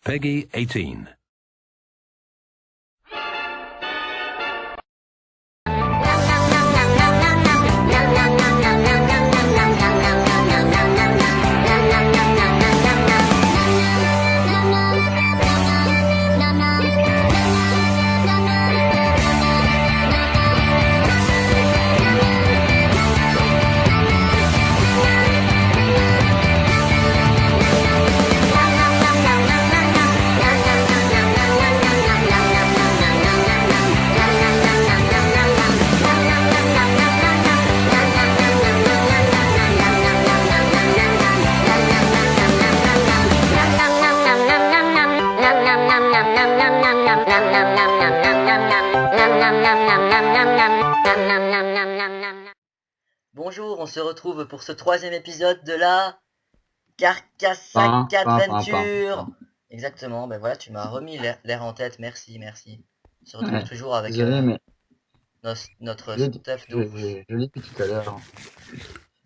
Peggy 18. Bonjour, on se retrouve pour ce troisième épisode de la Carcassac Adventure. Exactement, ben voilà, tu m'as remis l'air en tête, merci. On se retrouve toujours avec Désolé, mais notre je stuff d'ours l'ai dit tout à l'heure.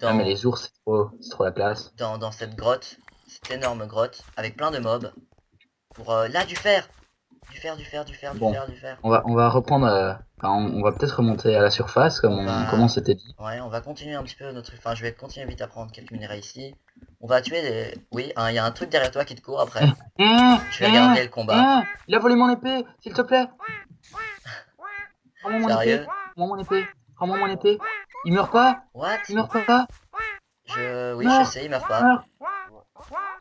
Ah, mais les ours, c'est trop la classe. dans cette grotte, cette énorme grotte, avec plein de mobs. Pour là, du fer. Bon, on va reprendre. On va peut-être remonter à la surface comme on s'était dit. Ouais, on va continuer un petit peu notre... Enfin, je vais continuer vite à prendre quelques minerais ici. On va tuer des... Oui, il y a un truc derrière toi qui te court après. Je vais regarder le combat. Il a volé mon épée, s'il te plaît. Rends-moi mon épée. Sérieux? Rends-moi mon épée. Il meurt pas. What? Il meurt pas. Oui, Meurs. je sais, il meurt pas.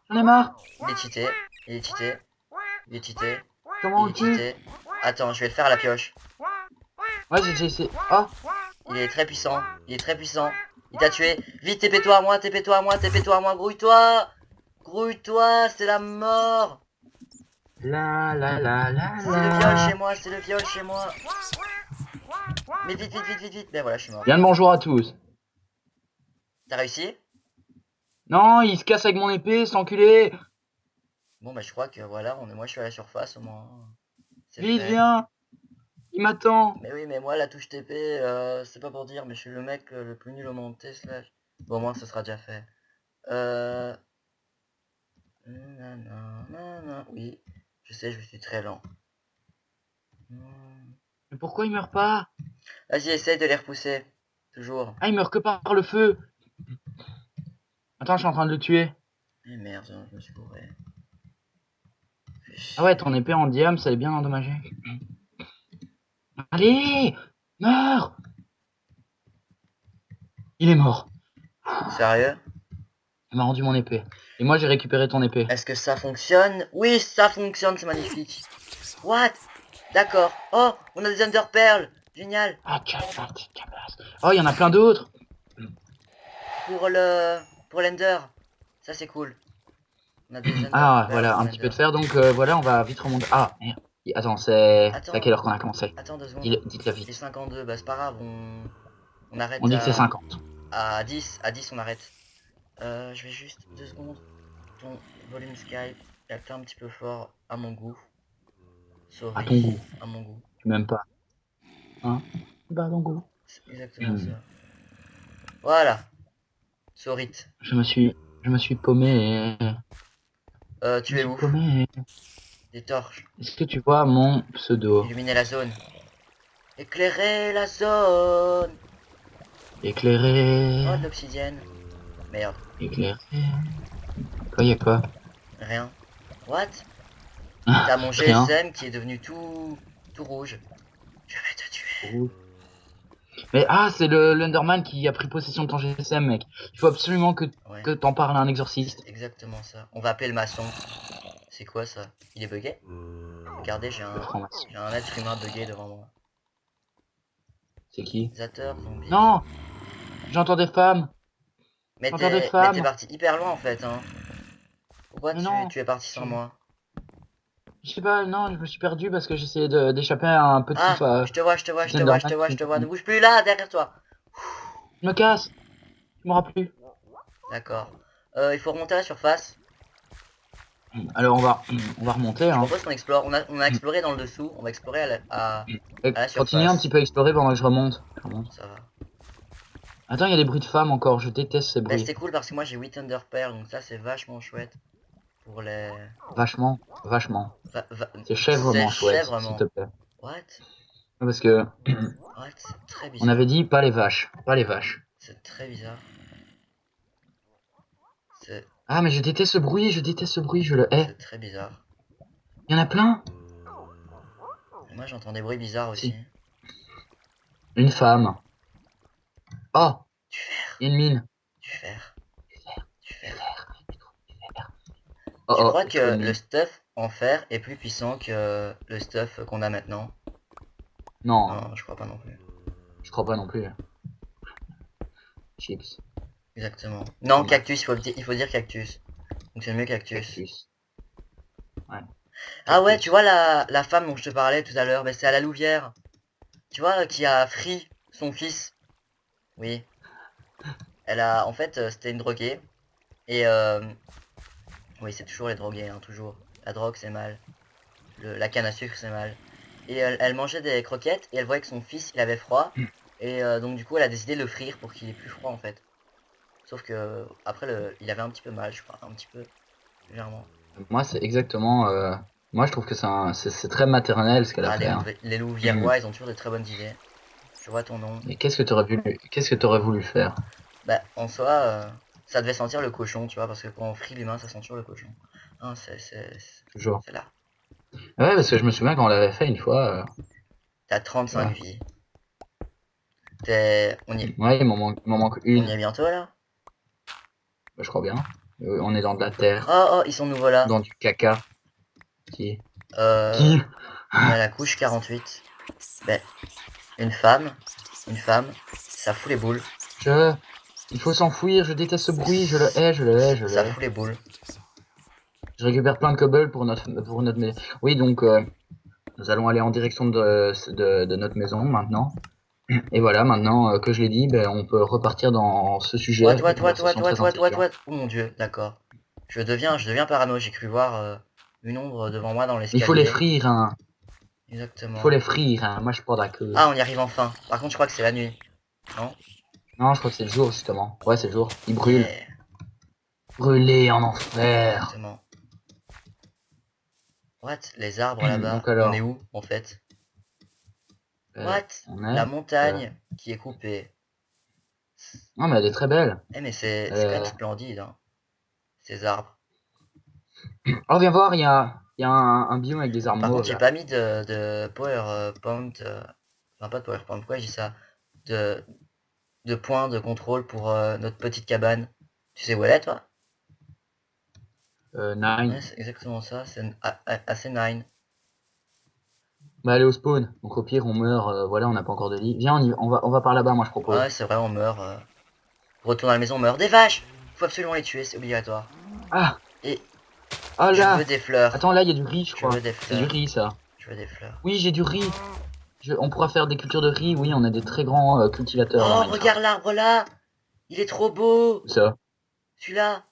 J'en ai marre. Il est cheaté. Comment on Il le est tue? cheaté. Attends, je vais le faire à la pioche. Ouais, j'ai déjà essayé. Oh, Il est très puissant. Il t'a tué. Vite, TP-toi à moi, grouille-toi, c'est la mort. la la la la C'est le viol chez moi. Mais vite. Ben voilà, je suis mort. Bien le bonjour à tous. T'as réussi? Non, il se casse avec mon épée, cet enculé. Bon, bah je crois que voilà, moi je suis à la surface au moins. Vite, viens. Il m'attend. Mais oui, mais moi la touche TP, c'est pas pour dire, mais je suis le mec le plus nul au monde slash. Bon, au moins ce sera déjà fait. Oui, je sais, je suis très lent. Mais pourquoi il meurt pas? Vas-y, essaye de les repousser. Toujours. Ah, il meurt que par le feu. Attends, je suis en train de le tuer. Eh merde, je me suis bourré. Ah ouais, ton épée en diam, ça est bien endommagé. Allez, meurs. Il est mort. Sérieux? Il m'a rendu mon épée. Et moi, j'ai récupéré ton épée. Est-ce que ça fonctionne? Oui, ça fonctionne, c'est magnifique. What? D'accord. Oh, on a des Underpearls. Génial. Ah, oh, il y en a plein d'autres. Pour l'Ender. Ça, c'est cool. On a des Ah, voilà, un petit peu de fer. Donc, voilà, on va vite remonter. Ah, merde. Attends, c'est à quelle heure qu'on a commencé? Attends 2 secondes. Dites-le vite. C'est 52, bah c'est pas grave, on arrête. On dit que c'est 50. À 10 on arrête. Je vais juste 2 secondes. Ton volume Skype est un petit peu fort à mon goût. Sorry. À ton goût. À mon goût. Même pas. Hein? Bah, à ton goût. C'est exactement ça. Voilà. Sorry. Je me suis paumé. Tu es où? Paumé. Des torches. Est-ce que tu vois mon pseudo? Illuminer la zone. Éclairer la zone. Éclairer. Oh, de l'obsidienne. Merde. Éclairer. Quoi, y'a quoi? Rien. What? T'as mon Rien. GSM qui est devenu tout rouge. Je vais te tuer. Mais c'est l'Underman qui a pris possession de ton GSM, mec. Il faut absolument que t'en parles à un exorciste. C'est exactement ça. On va appeler le maçon. C'est quoi ça? Il est bugué? Regardez, j'ai un être humain bugué devant moi. C'est qui? Zater, zombie. Non! J'entends des femmes. Mais t'es parti hyper loin en fait, hein. Pourquoi tu es parti sans moi? Je sais pas, non, je me suis perdu parce que j'essayais d'échapper à un petit... je te vois. Ne bouge plus là, derrière toi. Je me casse. Je m'auras plus. D'accord. Il faut remonter à la surface. Alors on va remonter. Je propose qu'on explore. On a exploré dans le dessous. On va explorer à la surface. Continue un petit peu à explorer pendant que je remonte. Ça va. Attends, il y a des bruits de femmes encore. Je déteste ces bruits. C'était cool parce que moi j'ai 8 Underpearls, donc ça c'est vachement chouette. Pour les... Vachement. vachement. C'est C'est chèvrement chouette, s'il chèvrement. te plaît. What? Parce que What? C'est très on bizarre. avait dit pas les vaches, pas les vaches. C'est très bizarre. C'est Ah mais je déteste ce bruit, je le hais. c'est très bizarre. Il y en a plein. Et moi j'entends des bruits bizarres aussi. Si. Une femme. Oh, Du fer, il y a une mine. du fer, du fer. Oh Tu oh, crois je trouve une que le mine. stuff en fer est plus puissant que le stuff qu'on a maintenant? Non, Non, je crois pas non plus. je crois pas non plus. Chips, Exactement. Non, dommage. cactus, il faut dire cactus. Donc c'est mieux cactus. Cactus. Ouais. Ah ouais, Cactus. tu vois la femme dont je te parlais tout à l'heure, mais c'est à la Louvière. Tu vois, qui a free son fils. Oui. Elle a, en fait, c'était une droguée. Et oui, c'est toujours les drogués, hein, toujours. La drogue, c'est mal. La canne à sucre, c'est mal. Et elle mangeait des croquettes et elle voyait que son fils, il avait froid. Et donc du coup, elle a décidé de le frire pour qu'il ait plus froid, en fait. Sauf que après, il avait un petit peu mal, je crois, un petit peu, légèrement. Moi, c'est exactement. Moi, je trouve que c'est très maternel ce qu'elle a Ah, fait. Hein. les Louviérois, ils ont toujours des très bonnes idées. Je vois ton nom. Et qu'est-ce que t'aurais voulu faire? Bah, en soi, ça devait sentir le cochon, tu vois, parce que quand on frit l'humain, ça sent toujours le cochon. Hein, Toujours. c'est là. Ouais, parce que je me souviens quand on l'avait fait une fois. T'as Tu 35 vois. vies. Ouais, il m'en manque On y une. est bientôt, là? Bah, je crois bien. On est dans de la terre, Oh, oh, ils sont nouveaux là. dans du caca. Qui? Euh, Qui? on est à la couche 48. Ben, une femme, ça fout les boules. Il faut s'enfuir, je déteste ce bruit, je le hais, je le hais, je le Ça hais. fout les boules. Je récupère plein de cobble pour notre maison. Oui, donc nous allons aller en direction de notre maison maintenant. Et voilà, maintenant que je l'ai dit, ben, on peut repartir dans ce sujet, cette conversation très intelligente. Oh mon dieu, d'accord. Je deviens parano, j'ai cru voir une ombre devant moi dans Il faut les l'escalier. frire, hein. Il faut Exactement. les frire, hein. Moi, je suis pas Ah, d'accord. on y arrive enfin. Par contre, je crois que c'est la nuit. Non? Non, je crois que c'est le jour, justement. Ouais, c'est le jour. Il brûle. Yeah. Brûlé en enfer. Exactement. What? Les arbres là-bas. Donc On est alors, où, en fait? euh, What? on La est... euh, montagne qui est coupée. Non, mais elle est très belle. Eh mais Elle c'est quand même est- splendide, hein, ces arbres. Oh, viens voir, il y a un biome avec des arbres Par contre, mauves, j'ai là. pas mis de PowerPoint, enfin pas de PowerPoint, pourquoi je dis ça? De, de points de contrôle pour notre petite cabane. Tu sais où elle est, toi? Ouais, Nine. c'est exactement ça, c'est assez nine. Bah, aller au spawn. Donc au pire, on meurt, voilà, on n'a pas encore de lit. Viens, on va par là-bas, moi, je Ah propose. ouais, c'est vrai, on meurt. Retourne à la maison, on meurt. Des vaches! Faut absolument les tuer, c'est obligatoire. Ah! Et Oh je veux là! des fleurs. Attends, là, il y a du riz, je Je veux crois. des C'est du fleurs. riz, ça. Je veux des fleurs. Oui, j'ai du riz. On pourra faire des cultures de riz. Oui, on a des très grands cultivateurs dans Oh, Minecraft. regarde l'arbre là! Il est trop beau! Ça. Celui-là!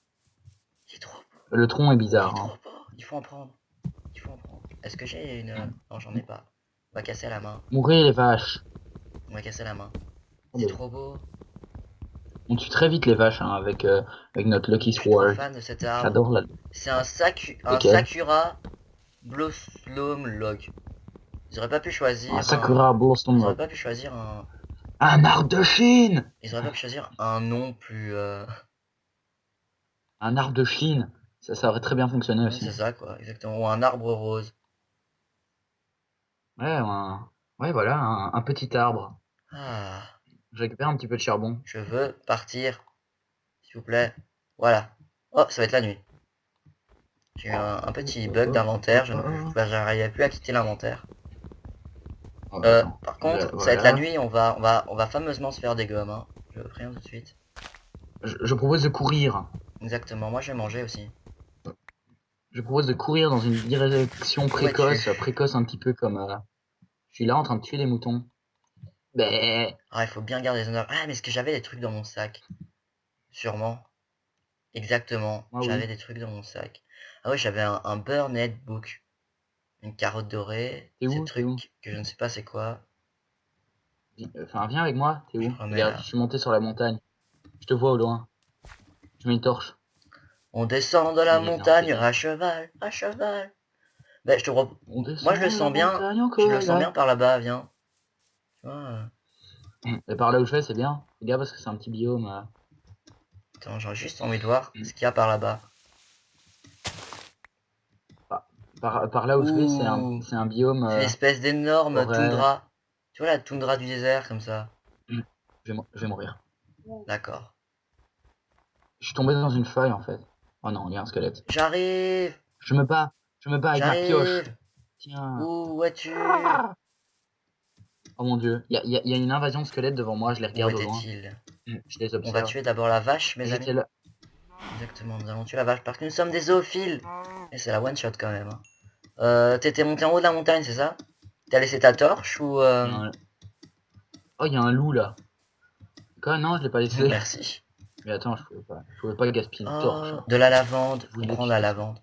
Il est trop beau. Le tronc est Il est bizarre, hein. trop beau. Il faut en prendre. Il faut en prendre. Est-ce que j'ai une... Non, j'en ai pas. On va casser la main. Mourir les vaches. On va casser la main. Oh, C'est bah, trop beau. on tue très vite les vaches hein, avec notre Lucky Je suis trop Sword. fan de cet arbre. J'adore la... C'est un Lequel? Sakura Blossom Log. Ils auraient pas pu Un choisir Sakura Blossom Ils auraient Log. pas pu choisir Un arbre de Chine! Ils auraient pas pu choisir un nom plus... Un arbre de Chine. Ça aurait très bien fonctionné Ouais, aussi. c'est ça, quoi. Exactement. Ou un arbre rose. Ouais, ouais voilà, un petit arbre. Ah, Je récupère un petit peu de charbon. je veux partir. S'il vous plaît. Voilà. Oh, ça va être la nuit. J'ai eu un petit bug d'inventaire. J'arrivais plus à quitter l'inventaire. Oh, attends. Par contre, ça va être la Voilà. nuit. On va fameusement se faire des gommes. Hein. Je préviens tout de suite. Je propose de courir. Exactement. Moi, je vais manger aussi. Je propose de courir dans une direction Où es-tu? précoce un petit peu comme... Je suis là en train de tuer des moutons. Ben, Ah, il faut bien garder les honneurs. Ah, mais est-ce que j'avais des trucs dans mon sac? Sûrement. Exactement. moi J'avais oui. des trucs dans mon sac. Ah oui, j'avais un Burnet Book. Une carotte dorée. T'es Ces où? T'es où? trucs que je ne sais pas c'est quoi. Enfin, viens avec moi. T'es Je où? remets Regarde, là. je suis monté sur la montagne. Je te vois au loin. Je mets une torche. On descend de la Il est bien, montagne c'est bien. à cheval, à cheval. Bah, je te vois. On descend Moi, je le la sens bien. montagne Je le encore, sens bien là. par là-bas, viens. Tu vois, Et par là où je vais, c'est bien. Fais gaffe parce que c'est un petit biome. attends, j'aurais juste envie de voir ce qu'il y a par là-bas. Par là où je vais, Ouh, c'est un biome c'est une espèce d'énorme forêt. toundra. Tu vois la toundra du désert, comme ça. Je vais mourir. D'accord. Je suis tombé dans une feuille en fait. Oh non, il y a un squelette. J'arrive. Je me bats. Je me bats avec ma pioche. J'arrive. Tiens. Où es-tu? Ah oh mon dieu. Il y a une invasion de squelettes devant moi. Je les Où regarde au loin. était-il? Je les On va observe. tuer d'abord la vache, mes Ils amis. étaient là. Exactement, nous allons tuer la vache parce que nous sommes des zoophiles. Et c'est la one shot quand même, hein. T'étais monté en haut de la montagne, c'est ça? T'as laissé ta torche ou Oh, il y a un loup là. Quoi? Non, je l'ai pas laissé. Merci. Mais attends, je pouvais pas gaspiller une torche. Oh, Hein. de la lavande. Je On voulais prend que de je la fasse. lavande.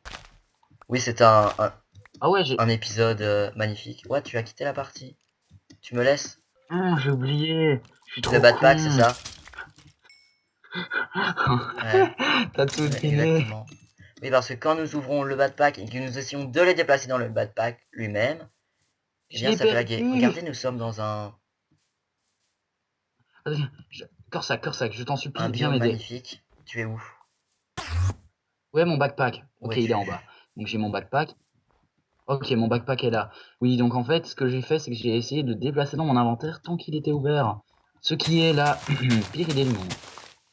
Oui, c'est un, Ah ouais, j'ai. un épisode magnifique. Ouais, tu as quitté la partie. Tu me laisses? J'ai oublié. Je suis Le trop bad pack, c'est con. ça? Ouais, T'as tout deviné. exactement. Oui, parce que quand nous ouvrons le bad pack et que nous essayons de les déplacer dans le bad pack lui-même, eh Je bien, l'ai ça fait laguer. perdu. Regardez, nous sommes dans Vas-y, Corsac, je t'en un supplie, viens biome m'aider. magnifique. Tu es où? Ouais, mon backpack. Où Ok, il est en es-tu? bas. Donc j'ai mon backpack. Ok, mon backpack est là. Oui, donc en fait, ce que j'ai fait, c'est que j'ai essayé de le déplacer dans mon inventaire tant qu'il était ouvert. Ce qui est la pire idée du monde.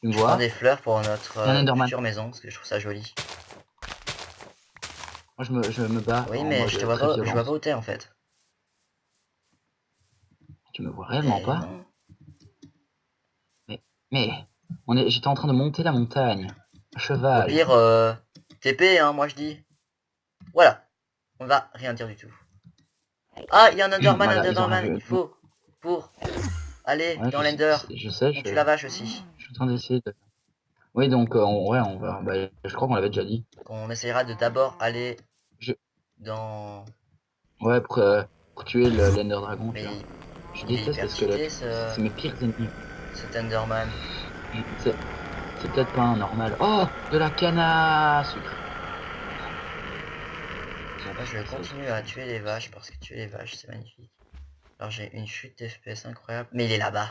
Tu me Je prends vois? des fleurs pour notre Il y a un Enderman. future maison parce que je trouve ça joli. Moi, je me bats Oui, en mais je te mode vois très pas, je vois pas violence. où t'es en fait. Tu me vois réellement Mais pas? non. Mais, mais, j'étais en train de monter la montagne. À Au cheval. pire, TP, hein, moi je dis. Voilà. On va rien dire du tout. Ah, il y a un Enderman, un Voilà, ils ont rien Enderman. vu. Il faut pour aller Ouais, dans l'Ender. je sais, On tue la vache aussi. je suis en train d'essayer de... Oui, donc, ouais, on va... Bah, je crois qu'on l'avait déjà dit. On essaiera de d'abord aller Je... dans... Ouais, pour tuer l'Ender Dragon, tu vois. Mais Je il est déteste les hyper cheaté squelettes. ce... C'est mes pires ennemis. cet Enderman. C'est c'est peut-être pas un normal. Oh, de la canne à sucre. Ils ont Moi tous je vais fait ça, continuer à tuer les vaches parce que tuer les vaches c'est magnifique. Alors j'ai une chute d'FPS incroyable. Mais il est là-bas.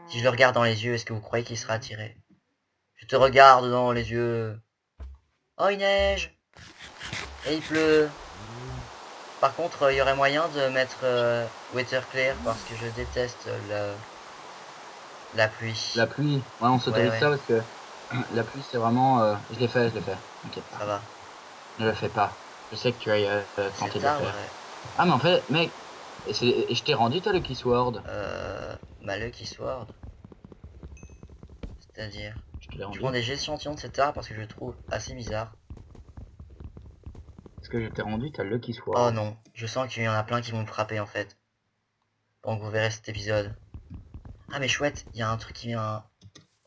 Si je le regarde dans les yeux, est-ce que vous croyez qu'il sera attiré? Je te regarde dans les yeux. Oh, il neige. Et il pleut. Par contre, il y aurait moyen de mettre Weather Clear parce que je déteste la La pluie. pluie. Ouais, on Ouais, s'autorise ouais, ça parce que la pluie, c'est vraiment... Je l'ai fait, je l'ai fait. T'inquiète pas. ça va. Ne le fais pas. Je sais que tu as tenté Cet de le arbre faire. Ah, mais en fait, mec, et je t'ai rendu toi le Keysword. ma Lucky Sword. C'est-à-dire... Je te l'ai Je rendu. prends des échantillons de cet arbre parce que je le trouve assez bizarre. Parce que je t'ai rendu ta Lucky Oh Sword. non, je sens qu'il y en a plein qui vont me frapper en fait. Donc vous verrez cet épisode. Ah mais chouette, il y a un truc qui vient...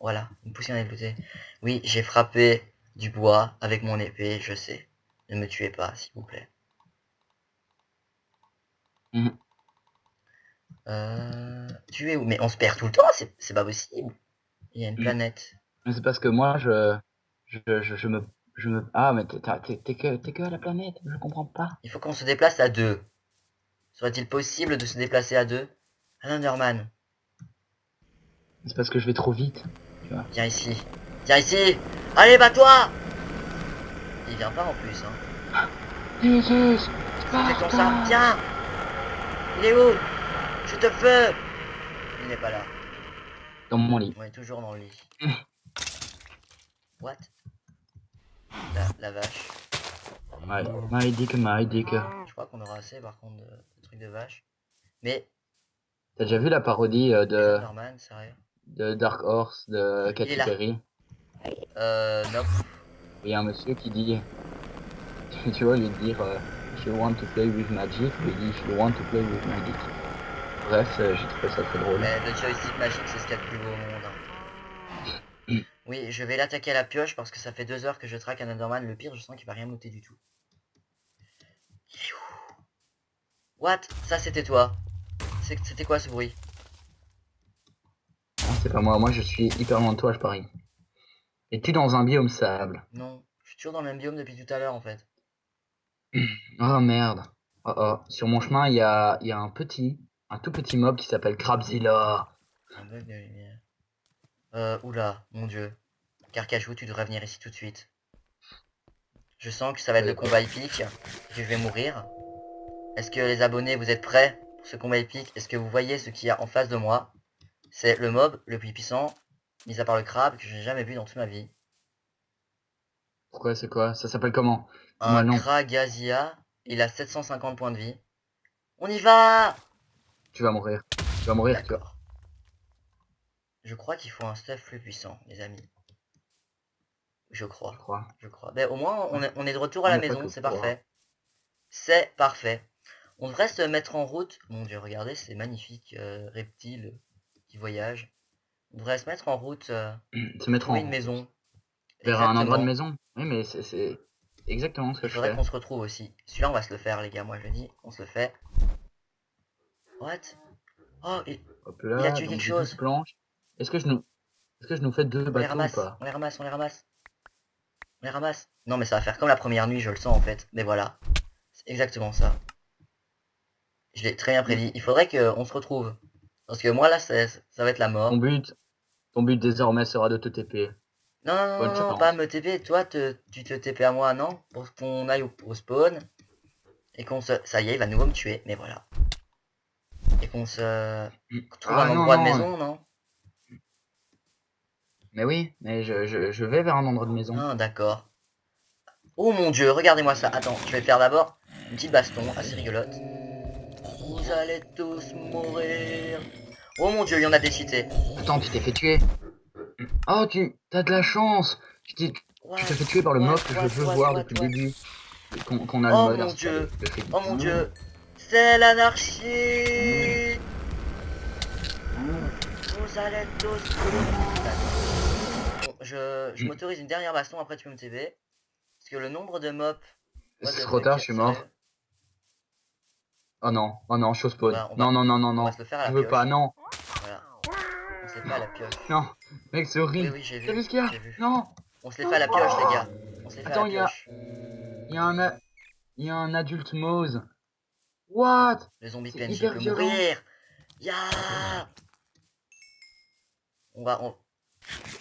Voilà, une poussière est bloutée. Oui, j'ai frappé du bois avec mon épée, je sais. Ne me tuez pas, s'il vous plaît. Mhm. Tu es où? Mais on se perd tout le temps, c'est pas possible. Il y a une planète. Mais c'est parce que moi, je me... Ah, mais t'es que à la planète, je comprends pas. Il faut qu'on se déplace à deux. Serait-il possible de se déplacer à deux? Un Enderman, C'est parce que je vais trop vite, tu vois. viens ici. Viens ici. Allez, bats-toi. Il vient pas en plus, hein. Jesus, C'était ton ça. Sparta! Tiens. Il est où? Je te feu. Il n'est pas là. Dans mon lit. On est toujours dans le lit. What? La vache. Ouais, my dick. Je crois qu'on aura assez par contre de trucs de vache. Mais T'as déjà vu la parodie les Enderman, sérieux? de Dark Horse de Il est Katy là. Perry? Nope. Il y a un monsieur qui dit, tu vois, lui dire, if you want to play with magic, lui dit, if you want to play with magic. Bref, j'ai trouvé ça très drôle. Mais le joystick magique, c'est ce qu'il y a de plus beau au monde, hein. Oui, je vais l'attaquer à la pioche parce que ça fait 2 heures que je traque un Enderman. Le pire, je sens qu'il va rien monter du tout. Il est où? What? Ça, c'était toi. C'était quoi ce bruit? Non, c'est pas moi, moi je suis hyper loin de toi, je parie. Es-tu dans un biome sable? Non, je suis toujours dans le même biome depuis tout à l'heure en fait. Oh merde. Oh oh. Sur mon chemin, il y a un tout petit mob qui s'appelle Crabzilla. Un bug de lumière. Oula, mon dieu. Carcajou, tu devrais venir ici tout de suite. Je sens que ça va être le combat épique, que je vais mourir. Est-ce que les abonnés, vous êtes prêts pour ce combat épique? Est-ce que vous voyez ce qu'il y a en face de moi? C'est le mob le plus puissant, mis à part le crabe, que j'ai jamais vu dans toute ma vie. Pourquoi, c'est quoi? Ça s'appelle comment? Dis-moi Un le nom. Kragazia, il a 750 points de vie. On y va! Tu vas mourir. Tu vas mourir, tu vas. D'accord. Je crois qu'il faut un stuff plus puissant, les amis. Je Je crois. crois. Je crois. Ben, au moins, Ouais. on est de retour à On la n'est pas maison, que c'est trois. parfait. C'est parfait. On devrait se mettre en route. Mon dieu, regardez ces magnifiques reptiles qui voyagent. On devrait se mettre en route Se pour mettre trouver en une route. maison. Vers un endroit de Exactement. maison. Oui, mais c'est exactement ce que Il je faudrait fais. qu'on se retrouve aussi. Celui-là, on va se le faire, les gars. Moi, je le dis, on se le fait. What? Oh, Hop il a là, tué quelque donc j'ai 12 chose. planches. Est-ce que je nous fais deux On les bateaux ou ramasse, pas? on les ramasse, on les ramasse. On les ramasse. Non, mais ça va faire comme la première nuit, je le sens en fait. Mais voilà. C'est exactement ça. Je l'ai très bien Mm. prédit. Il faudrait qu'on se retrouve. Parce que moi, là, ça va être la Ton mort. but, ton but désormais sera de te TP. Non, non, non, Bonne non, non, pas chance. me TP. Toi, tu te TP à moi, non? Pour qu'on aille au spawn. Et qu'on se... Ça y est, il va nouveau me tuer. Mais voilà. Et qu'on se... trouve un Ah non, endroit de non. maison, non? Mais oui, mais je vais vers un endroit de maison. Ah, d'accord. Oh mon dieu, regardez-moi ça. Attends, je vais faire d'abord une petite baston assez rigolote. Vous allez tous mourir. Oh mon dieu, il y en a des cités. Attends, tu t'es fait tuer. Oh, tu as de la chance. Tu t'es What? fait tuer par le What? mob que je What? veux What? voir What? depuis le What? début. Qu'on a le Oh mode mon installé. dieu. Le Phoenix. Oh mon dieu. C'est l'anarchie. Vous allez tous mourir. D'accord. Bon, je m'autorise une dernière baston, après tu peux me TV. Parce que le nombre de mobs... What C'est the trop tard, je fuck? suis Sérieux? mort. Oh non, je spawn. On Non, va, non, non, non, on va non. se le faire à la Je veux pas, pioche. non. Voilà. On se les fait à la pioche. Non. Mec, c'est Oui, horrible. oui, j'ai T'as vu. vu ce qu'il y a? J'ai vu. Non. On se les fait à la pioche, les gars. On se les fait à la Attends, pioche. il y a il y a un adulte Mose. What? Le zombie C'est PNJ hyper peut violent. mourir. Ya. On va,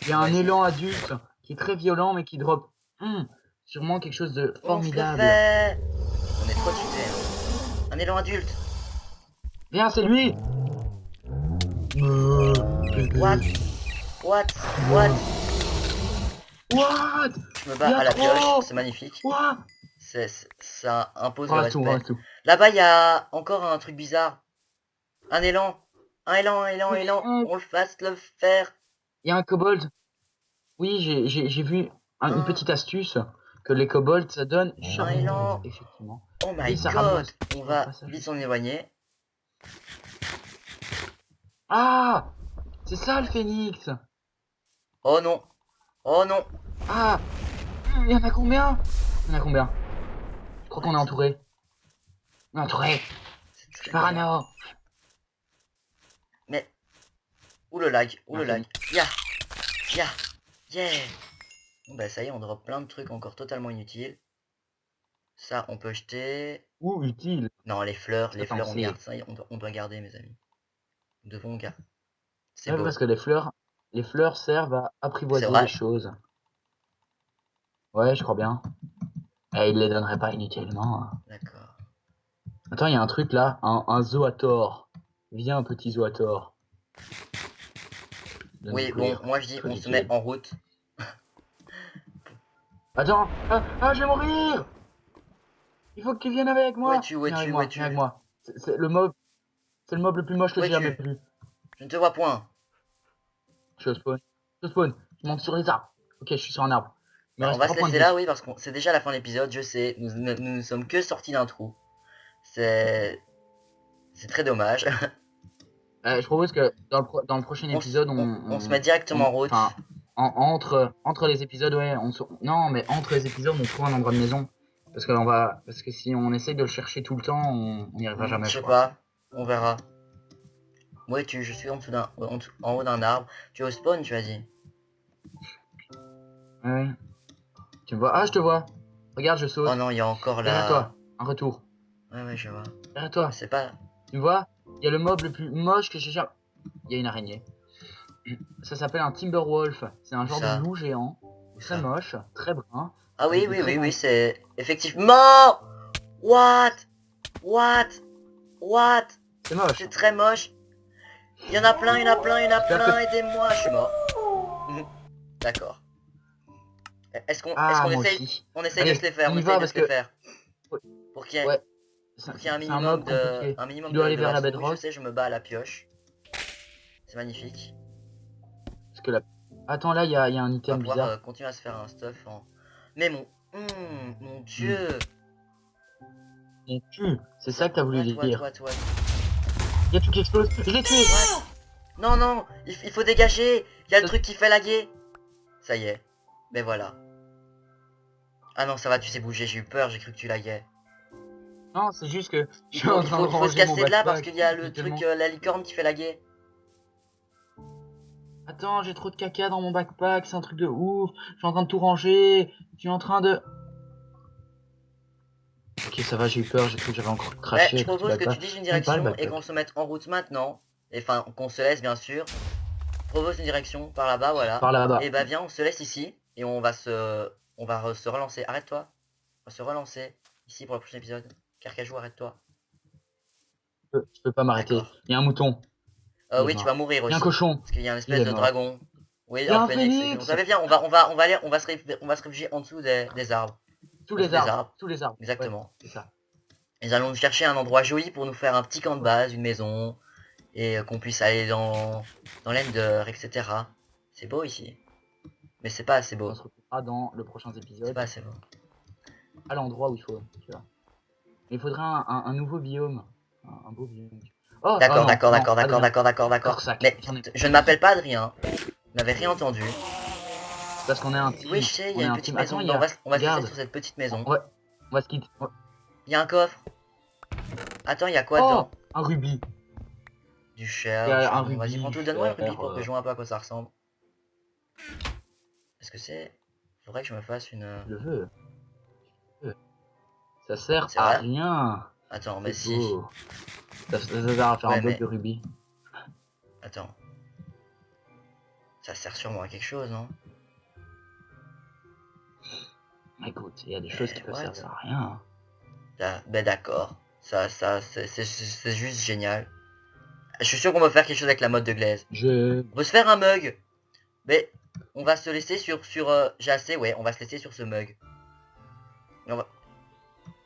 Il y a on va un essayer. élan adulte qui est très violent mais qui drop sûrement quelque chose de On se le formidable. fait. On est trop cheatés, hein. Un élan adulte. Viens, c'est lui. What? Bébé. What? What? What? Je me Il bats y a à la pioche. trop. C'est magnifique. What? Ça impose le Ramasse tout, respect. ramasse tout. Là-bas, il y a encore un truc bizarre. Un élan. Un élan, un élan, un Oui, élan. On le fasse le faire. il y a un kobold. Oui, j'ai vu une Un, petite astuce que les kobolds ça donne un élan. effectivement. Oh my Oui, ça god. ramasse On sur le va passage vite aussi. s'en éloigner. Ah, c'est ça le phénix. Oh non. Oh non. Ah, il y en a combien? Il y en a combien? Je crois qu'on est What? entouré. On est entouré. C'est Je suis très violent. parano. Mais... Ouh le lag. Ouh Un le lag. phénix. Ya. Ya. Yeah. Bon bah ça y est, on drop plein de trucs encore totalement inutiles. Ça, on peut jeter. Ou utile. Non, Ça les t'en fleurs, on sais. garde ça. On doit garder, mes amis. Nous devons garder. C'est Ouais, beau. parce que les fleurs servent à C'est apprivoiser les vrai? choses. Ouais, je crois bien. Et ils les donneraient pas inutilement. D'accord. Attends, il y a un truc là, un zoator. Viens, petit zoator. De Oui, bon, nourrir. moi je dis, on se met Solitude. en route. Attends, je vais mourir. Il faut que tu viennes avec Où moi. es-tu? Où Viens avec es-tu? Où moi, viens avec es-tu? moi. C'est le mob le plus moche que Où j'ai jamais es-tu? vu. Je ne te vois point. Je spawn. Je spawn. Je monte sur les arbres. Ok, je suis sur un arbre. Il me Bah, on reste va se 3 points de laisser là, vie. oui, parce que c'est déjà la fin de l'épisode, je sais. Nous ne sommes que sortis d'un trou. C'est... C'est très dommage. Je propose que dans le prochain épisode, On se met directement en route. enfin, entre les épisodes, ouais, non, mais entre les épisodes, on trouve un endroit de maison. Parce que si on essaye de le chercher tout le temps, on n'y arrivera Je jamais, je sais crois. pas. On verra. Où es-tu? Je suis en haut d'un arbre. Tu es au spawn, tu as dit. Ouais. Tu me vois? Ah, je te vois. Regarde, je Oh saute. non, il y a encore Derrière la... toi. Un retour. Ouais, je vois. Derrière toi. C'est pas... Tu vois, il y a le mob le plus moche que j'ai jamais... Il y a une araignée. Ça s'appelle un Timberwolf. C'est un Où genre de ça? loup géant. Où Très ça? moche, très brun. Ah Avec oui, de oui, très oui, oui, grandes... c'est... Effectivement. What? What? What? C'est moche. C'est très moche. Il y en a plein, il y en a plein, il y en a J'espère plein, que... aidez-moi, je suis mort. D'accord. Est-ce Ah, qu'on moi essaye... aussi. On essaye de se Allez, les faire, on on y essaye va de parce se les que... faire. Pour qu'il y ait, Ouais, pour qu'il y ait un c'est un mob minimum compliqué. Tu dois aller de vers la redstone. Oui, je bedrock. sais, je me bats à la pioche. C'est magnifique. Parce que là... Attends, là, il y a un On va item pouvoir bizarre. continuer à se faire un stuff en... Mais mon Hmm. dieu. On tue. C'est ça que t'as voulu What? dire. Y a tout qui explose. Je l'ai tué. What? Non, non, il faut dégager. Il y a le truc qui fait laguer. Ça y est. Mais voilà. Ah non, ça va, tu sais bouger, j'ai eu peur, j'ai cru que tu laguais. Non, c'est juste que je Il suis faut, en il train faut, de il faut se ranger mon casser de là parce backpack. qu'il y a le J'ai truc, tellement- la licorne qui fait laguer. Attends, j'ai trop de caca dans mon backpack, c'est un truc de ouf. Je suis en train de tout ranger. Je suis en train de... Ok, ça va, j'ai eu peur, j'ai cru que j'avais encore Ouais, craché je avec le petit propose que tu backpack. dises une Même pas le direction et qu'on backpack. se mette en route maintenant. Et enfin, qu'on se laisse bien sûr. Propose une direction par là-bas, voilà. Par là-bas. Et bah viens, on se laisse ici. Et on va se relancer. Arrête-toi. On va se relancer ici pour le prochain épisode. Carcajou, arrête-toi. Je peux pas m'arrêter. D'accord. Il y a un mouton. Il est Oui, tu vas mort. mourir Il y a un aussi. cochon. Parce qu'il y a une Il espèce est de mort. dragon. Oui, Il y a un un phénix. phénix. Vous savez bien, on va se réfugier en dessous des arbres. Tous En dessous les des arbres. arbres. Tous les arbres. Ouais, Exactement. c'est ça. Nous allons chercher un endroit joli pour nous faire un petit camp de base, une maison. Et qu'on puisse aller dans l'Ender, etc. C'est beau ici. Mais c'est pas assez beau. On se retrouvera dans le prochain C'est épisode. pas assez beau. À l'endroit où il faut. Tu vois. Mais il faudrait un nouveau biome. Un beau biome. Oh, D'accord, non, d'accord, non, d'accord, d'accord, Adrien. d'accord, d'accord, d'accord. Corsac. Mais J'en ai... je ne m'appelle pas Adrien. Vous n'avez rien entendu. Parce qu'on est un team. Oui, je sais, il y On a est une un petite team. maison. Attends, il Mais y a... on va se laisser Regarde. sur cette petite maison. On va se quitter. Il y a un coffre. Attends, il y a quoi Oh, dedans? un rubis. Du Il y cher, a du un charbon. Vas-y, rubis, prends du tout. Donne-moi le fer. rubis pour que je vois un peu à quoi ça ressemble. Est-ce que c'est... Faudrait que je me fasse une... Je le veux. Ça sert C'est à vrai? rien. Attends, mais C'est si. beau. Ça sert à faire Ouais, un bloc mais... de rubis. Attends. Ça sert sûrement à quelque chose, non? Écoute, il y a des choses qui peuvent What? servir à rien. Ben d'accord. C'est juste génial. Je suis sûr qu'on va faire quelque chose avec la mode de glaise. Je... On peut se faire un mug. Mais on va se laisser j'ai assez, ouais, on va se laisser sur ce mug.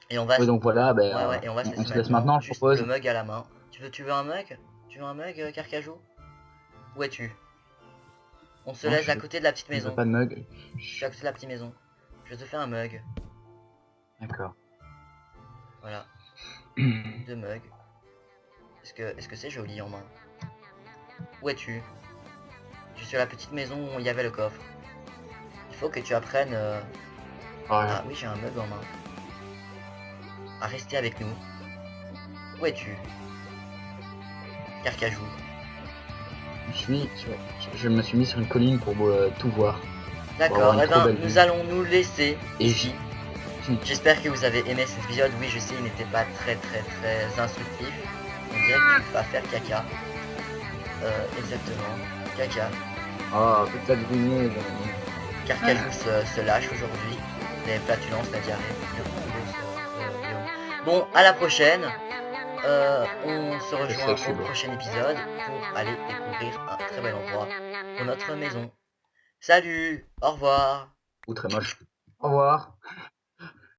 Et on va Oui, donc voilà, ben, ouais, et on va se on laisser se laisse maintenant maintenant, je juste propose. le mug à la main. Tu veux un mug? Tu veux un mug, Carcajou? Où es-tu? On se Non, laisse à côté de la petite je veux maison. pas de mug. Je suis à côté de la petite maison. Je te fais un mug. D'accord. Voilà. 2 mugs. Est-ce que c'est joli en main? Où es-tu? Je suis à la petite maison où il y avait le coffre. Il faut que tu apprennes... Ah oui, j'ai un mug en main. À rester avec nous. Où es-tu? Carcajou. Je me suis mis sur une colline pour tout voir. D'accord, une eh trop ben belle nous vue. allons nous laisser Et ici. J'espère que vous avez aimé cet épisode. Oui, je sais, il n'était pas très instructif. On dirait qu'il va faire caca. Exactement. Caca. Oh, peut-être deviner. Carcajou se lâche aujourd'hui. Les flatulences, la diarrhée. Il est vraiment beau, ce biome. Bon, à la prochaine. On se rejoint sais que c'est au beau. prochain épisode pour aller découvrir un très bel endroit pour notre maison. Salut, au revoir. Ou très moche. Au revoir.